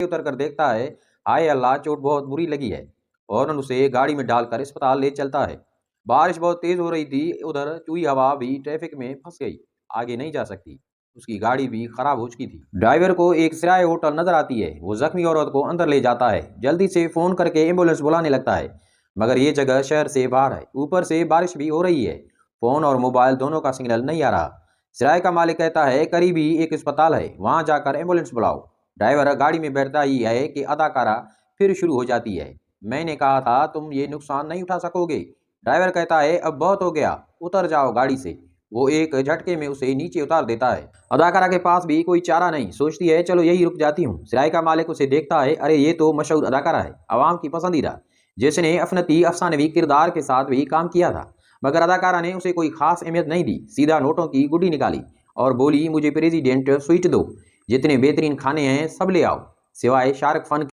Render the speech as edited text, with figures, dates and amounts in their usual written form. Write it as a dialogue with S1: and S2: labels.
S1: उतर कर देखता है, हाय अल्लाह, चोट बहुत बुरी लगी है। फौरन उसे गाड़ी में डालकर अस्पताल ले चलता है। बारिश बहुत तेज हो रही थी, उधर चुई हवा भी ट्रैफिक में फंस गई, आगे नहीं जा सकती। उसकी गाड़ी भी खराब हो चुकी थी। ड्राइवर को एक किराए होटल नजर आती है। वो जख्मी औरत को अंदर ले जाता है, जल्दी से फोन करके एम्बुलेंस बुलाने लगता है। मगर ये जगह शहर से बाहर है, ऊपर से बारिश भी हो रही है। फोन और मोबाइल दोनों का सिग्नल नहीं आ रहा। सराय का मालिक कहता है, करीब ही एक अस्पताल है, वहां जाकर एम्बुलेंस बुलाओ। ड्राइवर गाड़ी में बैठता ही है कि अदाकारा फिर शुरू हो जाती है, मैंने कहा था तुम ये नुकसान नहीं उठा सकोगे। ड्राइवर कहता है, अब बहुत हो गया, उतर जाओ गाड़ी से। वो एक झटके में उसे नीचे उतार देता है। अदाकारा के पास भी कोई चारा नहीं, सोचती है चलो यही रुक जाती हूँ। सराय का मालिक उसे देखता है, अरे ये तो मशहूर अदाकारा है, आवाम की पसंदीदा, जिसने अफनती अफसानवी किरदार के साथ भी काम किया था। मगर अदाकारा ने उसे कोई खास अहमियत नहीं दी, सीधा नोटों की गुड्डी निकाली और बोली, मुझे प्रेसिडेंट स्वीट दो, जितने बेहतरीन खाने हैं सब ले आओ, सिवाय शाहरुख खान